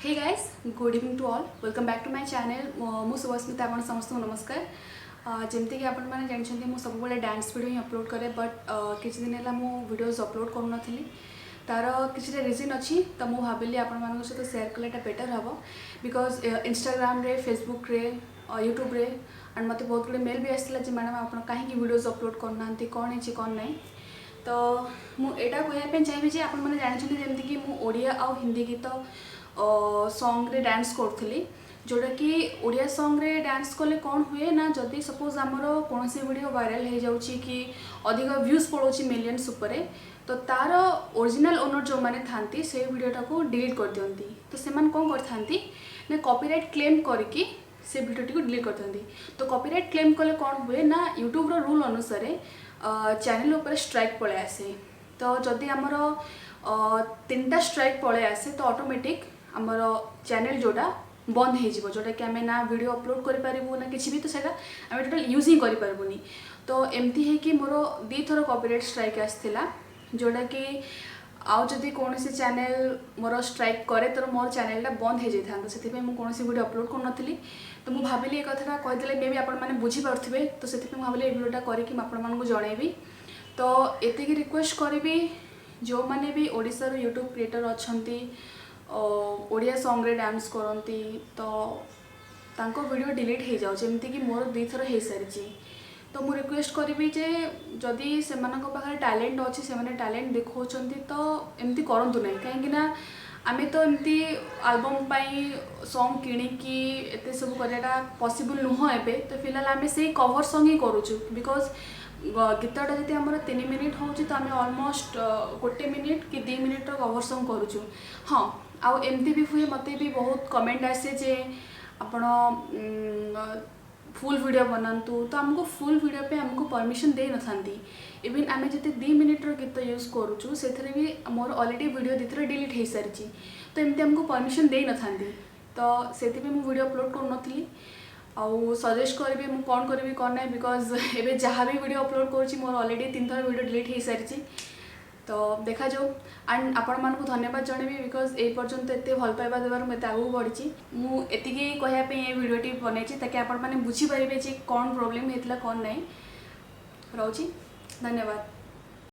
Hey guys, good evening to all. Welcome back to my channel. मु सुभस्मिता आपण समस्त नमस्कार। जमती कि आपण माने जानछन्ती मु सब बेले डांस वीडियो ही अपलोड करे, बट किछि दिन हैला मु वीडियोस अपलोड करू नथिली। तार किछि रीजन अछि त मु भाबिली आपण मानक सहित शेयर कलेटा बेटर हबो, बिकॉज इंस्टाग्राम रे, फेसबुक रे, यूट्यूब रे एंड मते बहुत गुडे मेल भी आसला जे मैडम आपण काहे वीडियोस अपलोड करनांती, कोन हेछि कोन नै। तो मु एटा कहया पे चाहिबी जे आपण माने जानछन्ती जेमति कि मु ओडिया आ हिंदी गीत सॉन्ग रे डांस करथली, जोटा कि ओडिया सॉन्ग रे डांस कले कौन हुए ना, जदि सपोज आमर कौन वीडियो वायरल हो जाउची कि अधिक व्यूज पड़ोची मिलियंस ऊपर, तो तार ओरिजिनल ओनर जो माने थांती से वीडियोटा को डिलीट कर दियंती। तो से मान कौन करथांती ना, कॉपीराइट क्लेम करके से वीडियोटी को डिलीट करथांती। तो कॉपीराइट क्लेम कले कौन हुए ना, यूट्यूब रो रूल अनुसार चैनल ऊपर स्ट्राइक पळे आसे। तो जदि आमर 3टा स्ट्राइक पळे आसे तो ऑटोमेटिक आमर चैनल जोटा बंद हो, जोटा कि आम ना वीडियो अपलोड करूँ ना कि भी, तो सर आम टोटाल यूज ही करें। तो एमती है कि मोर 2 थर कॉपीराइट स्ट्राइक आसला, जोटा कि आउ जदि कौन चैनल मोर स्ट्राइक करे तो मोर चैनलटा बंद हो जाता, तो से कौन वीडियो अपलोड कर। तो मुझे भाविली ये कथा कहीदे मे भी आपने बुझीपे, तो से भाविली ये वीडियोटा करके आपको जनइबी। तो एतिक रिक्वेस्ट करी जो मैंने भी ओडिशार यूट्यूब क्रिएटर अच्छा ओडिया सॉन्ग रे डांस करती, तो तांको वीडियो डिलीट हो जाऊँ, जमती कि मोर 2 थर हो सारी। तो मुझे रिक्वेस्ट करी जे जदि से पाखे टैलेंट अच्छी, से टैलेंट देखते तो एमती करूँ ना, कहीं आमे तो एमती एल्बम सॉन्ग किणिकी एत सब कराटा पॉसिबल नुह एबे। तो फिलहाल आमे से कवर सॉन्ग ही करूँ, बिकॉज गीतटा जी आम 3 मिनिट हो तो आम ऑलमोस्ट 1 मिनिट कि 2 मिनिट कवर सॉन्ग करूँ। हाँ, आउ एमती भी हुए, मत भी बहुत कमेंट आसे जे आपण फुल वीडियो बनातु, तो आमको फुल वीडियो पे आमको परमिशन दे न थांती। इवन आम जिते 2 मिनिट गीत यूज करूँ से भी मोर ऑलरेडी वीडियो 2 थर डिलीट हो सारी, तो एमती आमको परमिशन दे न थांती। तो से वीडियो अपलोड कर आउ सजेस्ट करी मु कौन करी कौन ना, बिकॉज एबे जहाँ भी वीडियो अपलोड करुँची मोर ऑलरेडी 3 थर वीडियो डिलीट हो सारी। तो देखा जाऊ। एंड आपण मानक धन्यवाद जनइबी, बिकॉज ए पर्यंत एत भल पाइबा देवार मत आगू बढ़ी। मुझे कहवाई ये वीडियोटी बनई ताकि आपण मैंने बुझीपारे जे कौन प्रोब्लेम होता कौन नहीं। रोची, धन्यवाद।